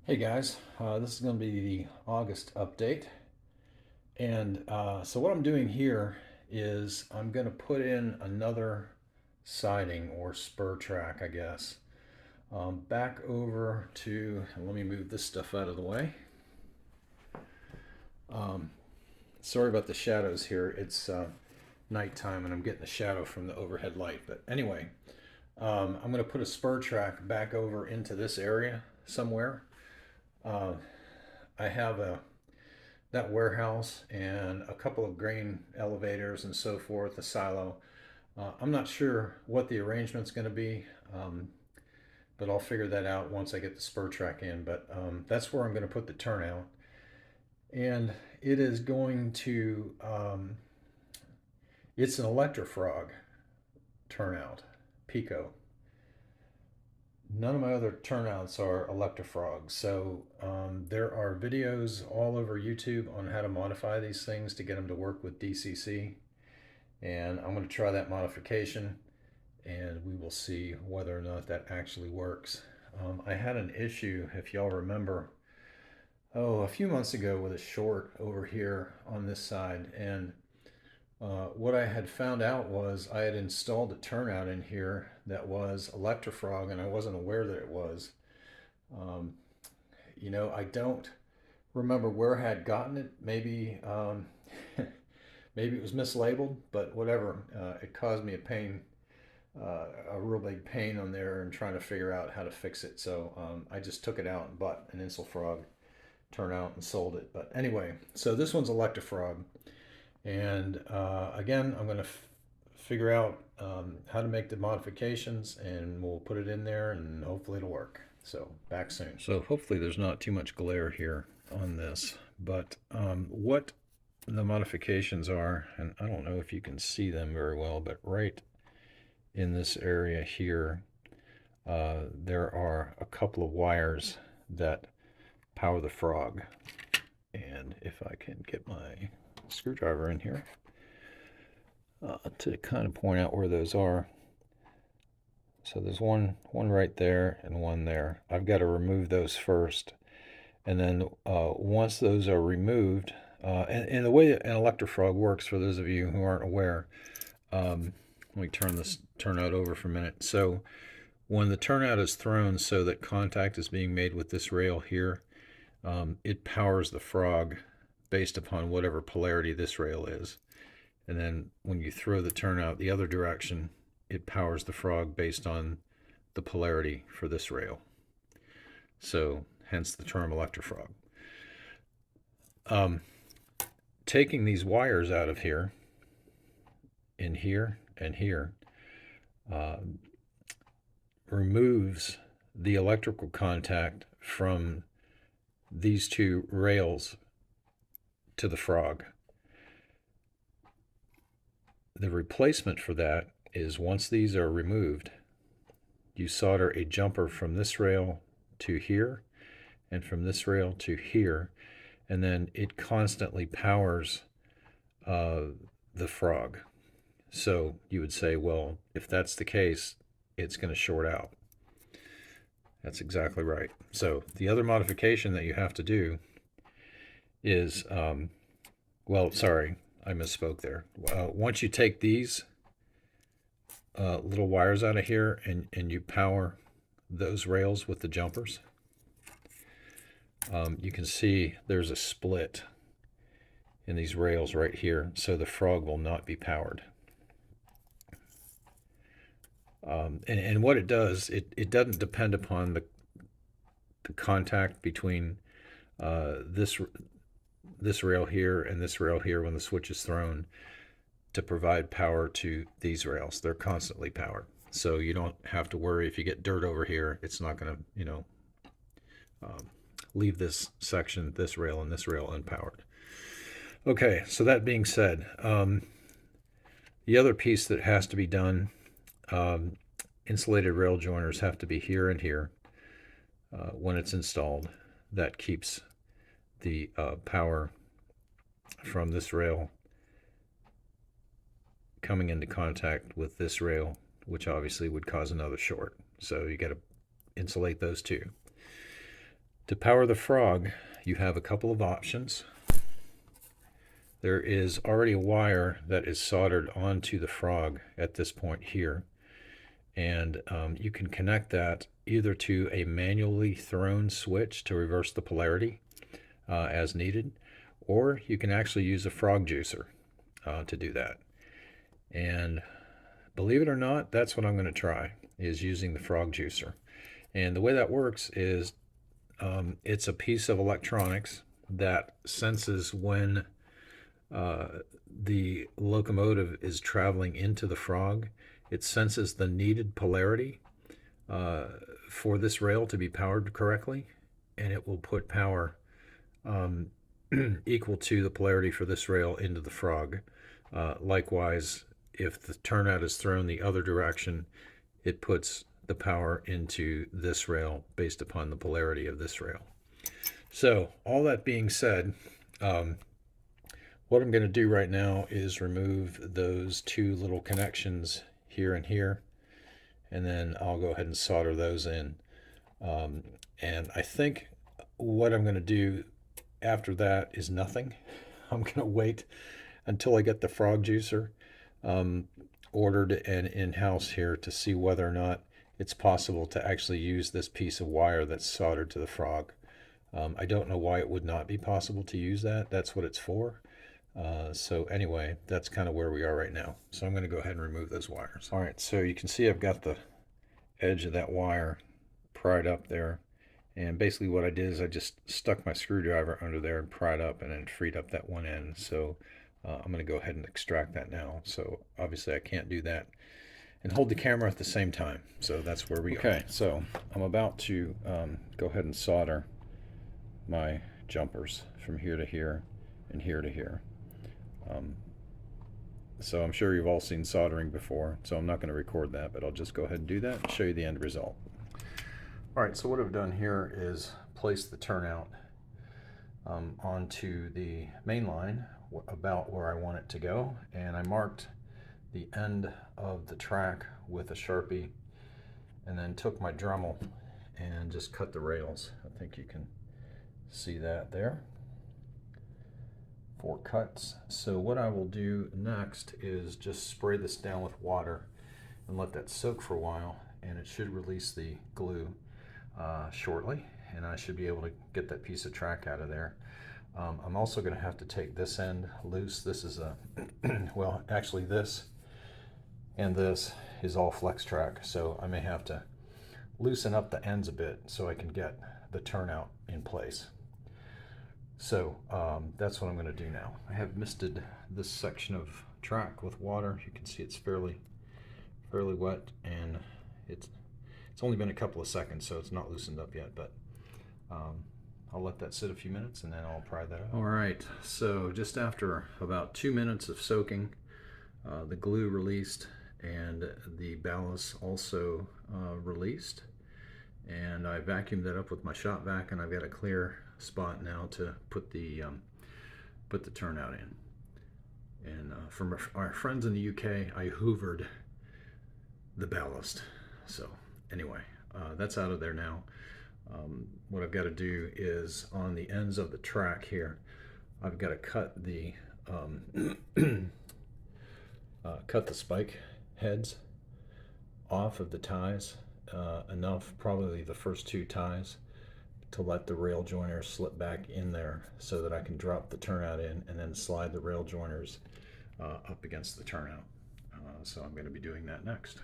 Hey guys, this is going to be the August update. And so what I'm doing here is I'm going to put in another siding or spur track, I guess. Back over to, let me move this stuff out of the way. Sorry about the shadows here. It's nighttime and I'm getting the shadow from the overhead light. But anyway, I'm going to put a spur track back over into this area somewhere. I have that warehouse and a couple of grain elevators and so forth, a silo. I'm not sure what the arrangement's going to be, but I'll figure that out once I get the spur track in. But that's where I'm going to put the turnout. And it is going to, it's an Electrofrog turnout, Pico. None of my other turnouts are Electrofrogs. So there are videos all over YouTube on how to modify these things to get them to work with DCC. And I'm going to try that modification and we will see whether or not that actually works. I had an issue, if y'all remember, a few months ago with a short over here on this side. And what I had found out was I had installed a turnout in here that was Electrofrog, and I wasn't aware that it was. Um, I don't remember where I had gotten it. Maybe, maybe it was mislabeled, but whatever. It caused me a real big pain on there, and trying to figure out how to fix it. So I just took it out and bought an Insulfrog turnout and sold it. But anyway, so this one's Electrofrog. And again, I'm going to figure out how to make the modifications and we'll put it in there and hopefully it'll work. So back soon. So hopefully there's not too much glare here on this, but what the modifications are, and I don't know if you can see them very well, but right in this area here, there are a couple of wires that power the frog. And if I can get my screwdriver in here to kind of point out where those are. So there's one right there and one there. I've got to remove those first. And then once those are removed, and the way an Electrofrog works, for those of you who aren't aware, let me turn this turnout over for a minute. So when the turnout is thrown so that contact is being made with this rail here, it powers the frog based upon whatever polarity this rail is. And then when you throw the turnout the other direction, it powers the frog based on the polarity for this rail. So hence the term Electrofrog. Taking these wires out of here, in here and here, removes the electrical contact from these two rails to the frog. The replacement for that is, once these are removed, you solder a jumper from this rail to here and from this rail to here, and then it constantly powers the frog. So you would say, well, if that's the case, it's going to short out. That's exactly right. So the other modification that you have to do is, well, sorry, I misspoke there. Once you take these little wires out of here and you power those rails with the jumpers, you can see there's a split in these rails right here, so the frog will not be powered. And what it does, it doesn't depend upon the contact between this rail here and this rail here when the switch is thrown to provide power to these rails. They're constantly powered. So you don't have to worry if you get dirt over here, it's not going to, leave this section, this rail and this rail unpowered. Okay, so that being said, the other piece that has to be done, insulated rail joiners have to be here and here when it's installed. That keeps the power from this rail coming into contact with this rail, which obviously would cause another short. So you got to insulate those two. To power the frog, you have a couple of options. There is already a wire that is soldered onto the frog at this point here, and you can connect that either to a manually thrown switch to reverse the polarity as needed, or you can actually use a frog juicer to do that. And believe it or not, that's what I'm going to try, is using the frog juicer. And the way that works is it's a piece of electronics that senses when the locomotive is traveling into the frog. It senses the needed polarity for this rail to be powered correctly, and it will put power equal to the polarity for this rail into the frog. Likewise, if the turnout is thrown the other direction, it puts the power into this rail based upon the polarity of this rail. So all that being said, what I'm going to do right now is remove those two little connections here and here, and then I'll go ahead and solder those in. And I think what I'm going to do after that is nothing. I'm going to wait until I get the frog juicer ordered and in-house here to see whether or not it's possible to actually use this piece of wire that's soldered to the frog. I don't know why it would not be possible to use that. That's what it's for. So anyway, that's kind of where we are right now. So I'm going to go ahead and remove those wires. All right, so you can see I've got the edge of that wire pried up there. And basically what I did is I just stuck my screwdriver under there and pried up, and then freed up that one end. So I'm going to go ahead and extract that now. So obviously I can't do that and hold the camera at the same time. So that's where we are. Okay, so I'm about to go ahead and solder my jumpers from here to here and here to here. So I'm sure you've all seen soldering before, so I'm not going to record that, but I'll just go ahead and do that and show you the end result. All right, so what I've done here is place the turnout onto the main line about where I want it to go, and I marked the end of the track with a Sharpie, and then took my Dremel and just cut the rails. I think you can see that there. 4 cuts. So what I will do next is just spray this down with water and let that soak for a while, and it should release the glue shortly, and I should be able to get that piece of track out of there. I'm also going to have to take this end loose. This is a well, actually this and this is all flex track, so I may have to loosen up the ends a bit so I can get the turnout in place. So that's what I'm going to do now. I have misted this section of track with water. You can see it's fairly wet, and it's only been a couple of seconds, so it's not loosened up yet, but I'll let that sit a few minutes and then I'll pry that up. All right, so just after about 2 minutes of soaking, the glue released and the ballast also released, and I vacuumed that up with my shop vac, and I've got a clear spot now to put the turnout in. And from our friends in the UK, I hoovered the ballast. So anyway, that's out of there now. What I've got to do is on the ends of the track here, I've got to cut the cut the spike heads off of the ties enough, probably the first 2 ties, to let the rail joiners slip back in there so that I can drop the turnout in and then slide the rail joiners up against the turnout. So I'm going to be doing that next.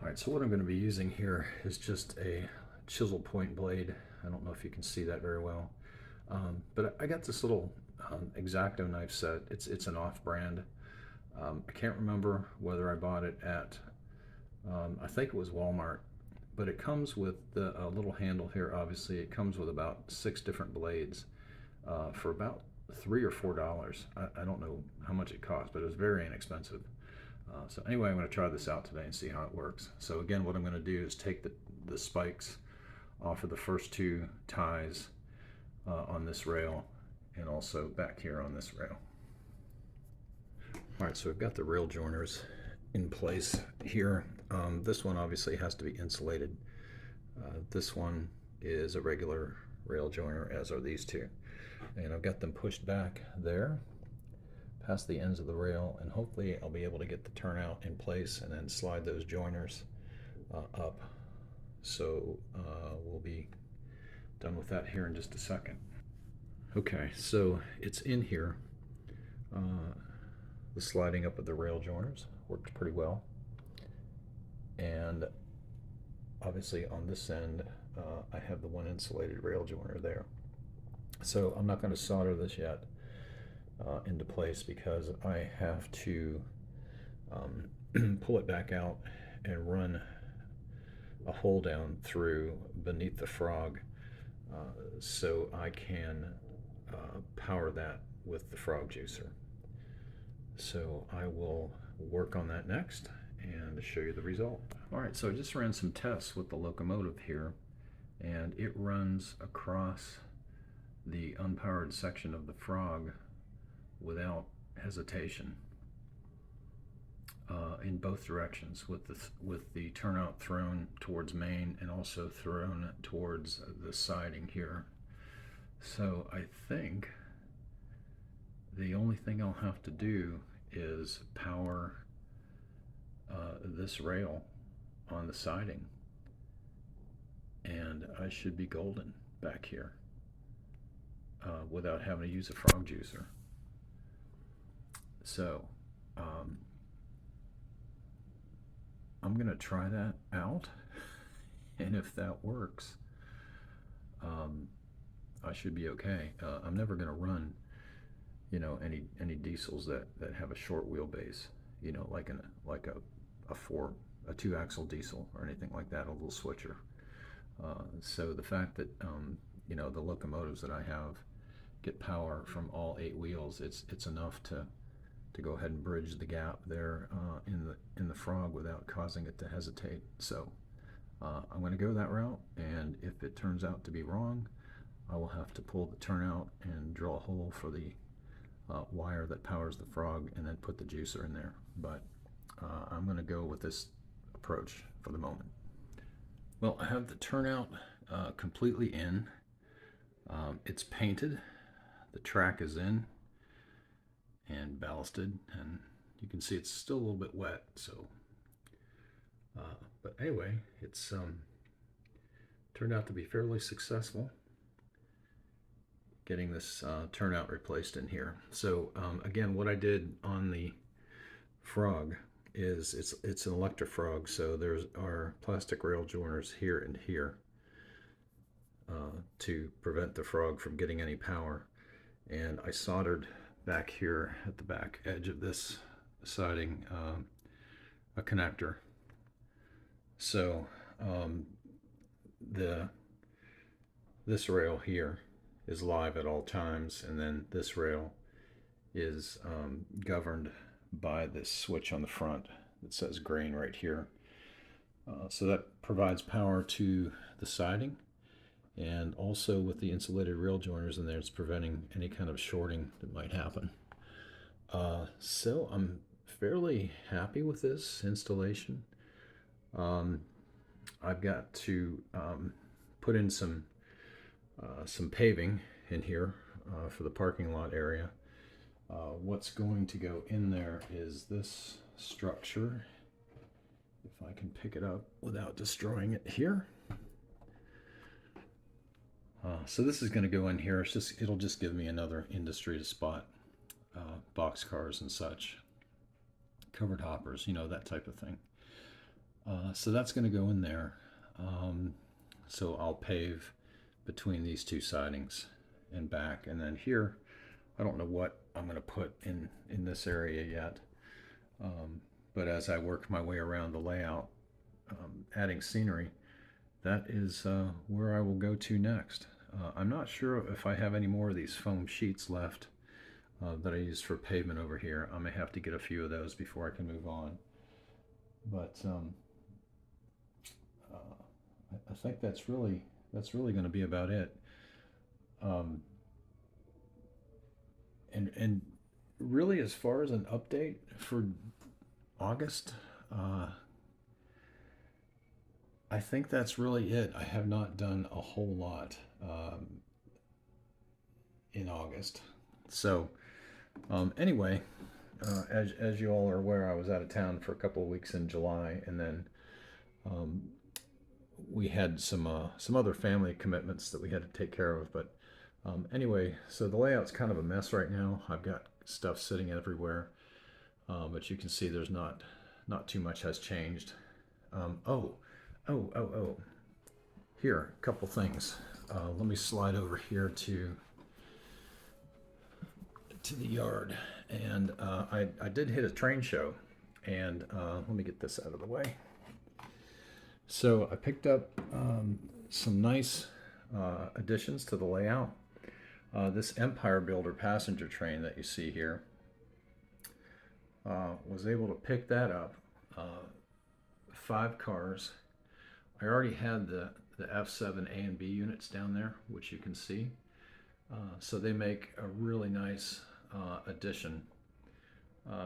All right, so what I'm going to be using here is just a chisel point blade. I don't know if you can see that very well, but I got this little X-Acto knife set. It's an off-brand. I can't remember whether I bought it at, I think it was Walmart, but it comes with a little handle here. Obviously, it comes with about 6 different blades for about $3 or $4. I don't know how much it cost, but it was very inexpensive. So anyway, I'm going to try this out today and see how it works. So again, what I'm going to do is take the spikes off of the first 2 ties on this rail, and also back here on this rail. All right, so we've got the rail joiners in place here. This one obviously has to be insulated. This one is a regular rail joiner, as are these two. And I've got them pushed back there past the ends of the rail, and hopefully I'll be able to get the turnout in place and then slide those joiners up. So we'll be done with that here in just a second. Okay, so it's in here. The sliding up of the rail joiners worked pretty well. And obviously on this end, I have the one insulated rail joiner there. So I'm not going to solder this yet into place because I have to pull it back out and run a hole down through beneath the frog so I can power that with the frog juicer. So I will work on that next and show you the result. All right, so I just ran some tests with the locomotive here, and it runs across the unpowered section of the frog without hesitation in both directions, with the turnout thrown towards main and also thrown towards the siding here. So I think the only thing I'll have to do is power this rail on the siding, and I should be golden back here without having to use a frog juicer. So I'm gonna try that out, and if that works, I should be okay. I'm never gonna run, you know, any diesels that have a short wheelbase, you know, like a 2-axle diesel or anything like that, a little switcher. So the fact that you know, the locomotives that I have get power from all 8 wheels, it's enough to go ahead and bridge the gap there in the frog without causing it to hesitate. So I'm going to go that route, and if it turns out to be wrong, I will have to pull the turnout and drill a hole for the wire that powers the frog and then put the juicer in there. But I'm going to go with this approach for the moment. Well, I have the turnout completely in. It's painted, the track is in and ballasted, and you can see it's still a little bit wet. So but anyway, it's turned out to be fairly successful getting this turnout replaced in here. So again, what I did on the frog is it's an electric frog, so there's our plastic rail joiners here and here to prevent the frog from getting any power. And I soldered back here at the back edge of this siding a connector. So this rail here is live at all times, and then this rail is governed by this switch on the front that says grain right here. So that provides power to the siding, and also with the insulated rail joiners in there, it's preventing any kind of shorting that might happen. So I'm fairly happy with this installation. I've got to put in some paving in here for the parking lot area. What's going to go in there is this structure, if I can pick it up without destroying it here. So this is going to go in here. It'll just give me another industry to spot box cars and such, covered hoppers, you know, that type of thing. So that's going to go in there. So I'll pave between these two sidings and back, and then here I don't know what I'm going to put in this area yet, but as I work my way around the layout, adding scenery, that is where I will go to next. I'm not sure if I have any more of these foam sheets left that I used for pavement over here. I may have to get a few of those before I can move on, but I think that's really going to be about it. And really, as far as an update for August, I think that's really it. I have not done a whole lot in August. So anyway, as you all are aware, I was out of town for a couple of weeks in July, and then um, we had some other family commitments that we had to take care of. But anyway, so the layout's kind of a mess right now. I've got stuff sitting everywhere, but you can see there's not too much has changed. Oh. Here, a couple things. Let me slide over here to the yard, and I did hit a train show, and let me get this out of the way. So I picked up some nice additions to the layout. This Empire Builder passenger train that you see here, was able to pick that up. 5 cars. I already had the F7 A and B units down there, which you can see. So they make a really nice addition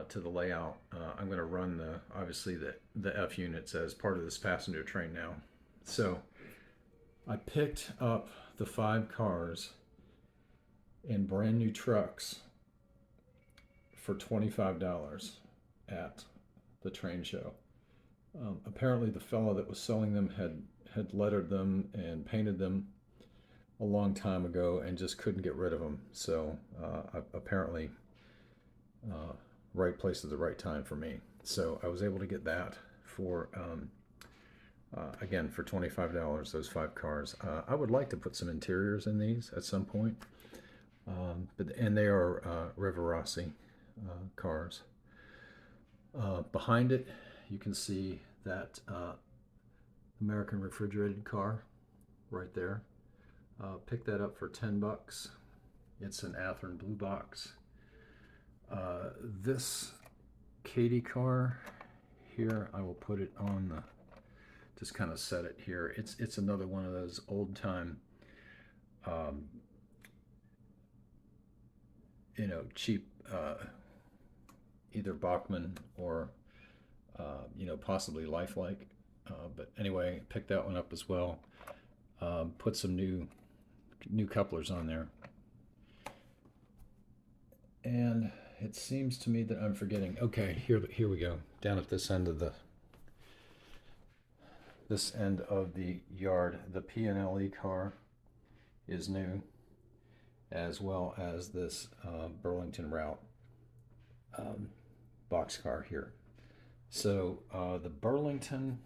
to the layout. I'm going to run obviously the F units as part of this passenger train now. So I picked up the 5 cars in brand new trucks for $25 at the train show. Apparently the fellow that was selling them had lettered them and painted them a long time ago and just couldn't get rid of them. So apparently right place at the right time for me. So I was able to get that for again for $25, those 5 cars. I would like to put some interiors in these at some point, and they are Rivarossi cars. Behind it you can see that American refrigerated car right there. Picked that up for $10. It's an Athearn blue box. This Katie car here, I will put it on the, just kind of set it here. It's another one of those old time, cheap, either Bachmann or possibly lifelike. But anyway, picked that one up as well. Put some new couplers on there. And it seems to me that I'm forgetting. Okay, here we go. Down at this end of the yard, the P&LE car is new, as well as this Burlington Route boxcar here. So the Burlington,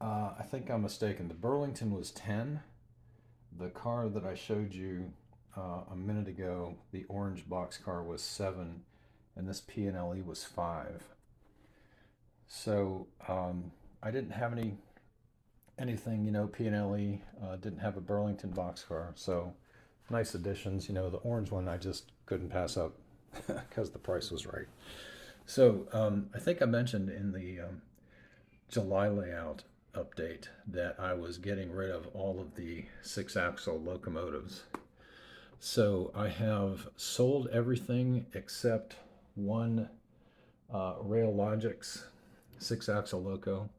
I think I'm mistaken. The Burlington was 10. The car that I showed you a minute ago, the orange boxcar, was 7, and this P&LE was 5. So I didn't have anything, P&LE, didn't have a Burlington boxcar. So nice additions. The orange one I just couldn't pass up because the price was right. So I think I mentioned in the July layout update that I was getting rid of all of the 6-axle locomotives. So I have sold everything except one Rail Logix 6-axle loco.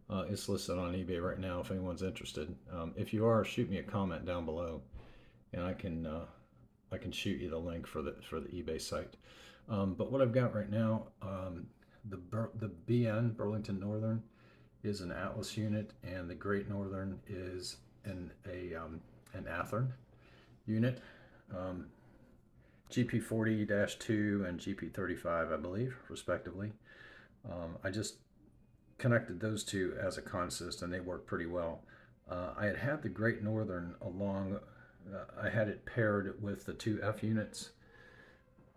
It's listed on eBay right now if anyone's interested. If you are, shoot me a comment down below, and I can shoot you the link for the eBay site. But what I've got right now, the BN Burlington Northern is an Atlas unit, and the Great Northern is an Athearn unit. GP40-2 and GP35, I believe, respectively. I just connected those two as a consist, and they work pretty well. I had the Great Northern along, I had it paired with the 2 F units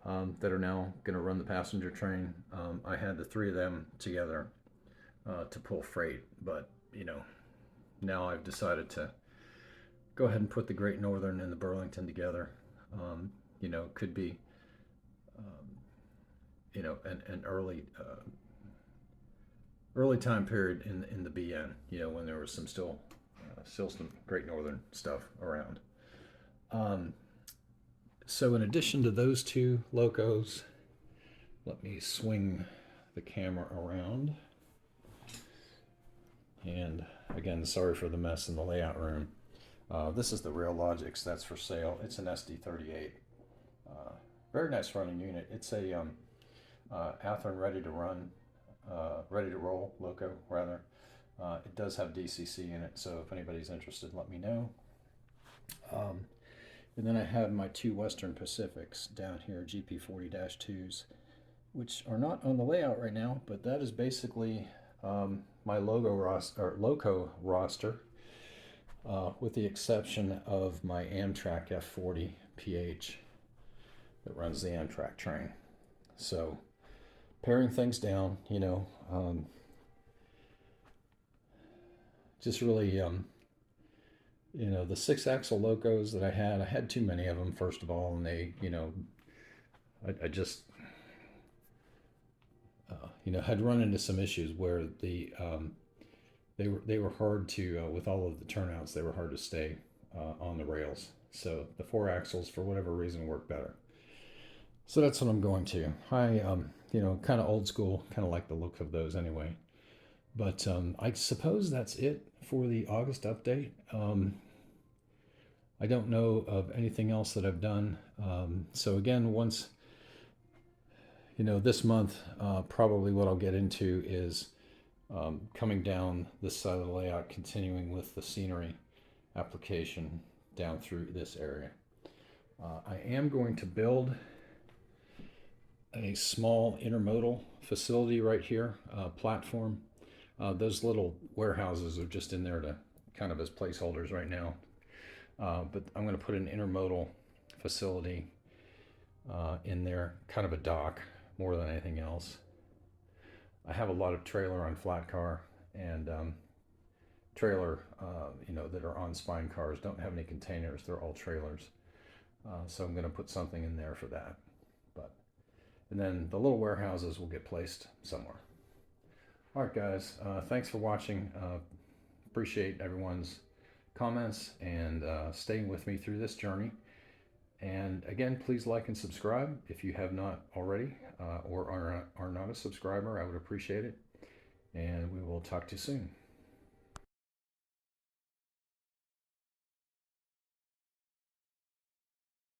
that are now going to run the passenger train. I had the 3 of them together to pull freight, but now I've decided to go ahead and put the Great Northern and the Burlington together. Could be an early time period in the BN, when there was still some Great Northern stuff around. So in addition to those 2 locos, let me swing the camera around. And again, sorry for the mess in the layout room. This is the Real Logix that's for sale. It's an SD38. Very nice running unit. It's a Athearn ready to run, ready to roll, loco rather. It does have DCC in it, so if anybody's interested, let me know. And then I have my two Western Pacifics down here, GP40-2s, which are not on the layout right now, but that is basically my loco roster, with the exception of my Amtrak F40 PH that runs the Amtrak train. So paring things down, you know, just really, you know, the 6-axle locos that I had too many of them, first of all, and they, you know, I just, you know, had run into some issues where they were hard to, with all of the turnouts, they were hard to stay on the rails. So the 4 axles, for whatever reason, work better. So that's what I'm going to. You know, kind of old school, kind of like the look of those anyway. But I suppose that's it for the August update. I don't know of anything else that I've done. So again, once, you know, this month, probably what I'll get into is coming down this side of the layout, continuing with the scenery application down through this area. I am going to build a small intermodal facility right here, platform. Those little warehouses are just in there to kind of as placeholders right now. But I'm going to put an intermodal facility in there, kind of a dock more than anything else. I have a lot of trailer on flat car and trailer, you know, that are on spine cars don't have any containers. They're all trailers. So I'm going to put something in there for that. And then the little warehouses will get placed somewhere. All right, guys, thanks for watching. Appreciate everyone's comments and staying with me through this journey. And again, please like and subscribe if you have not already, or are not a subscriber. I would appreciate it. And we will talk to you soon.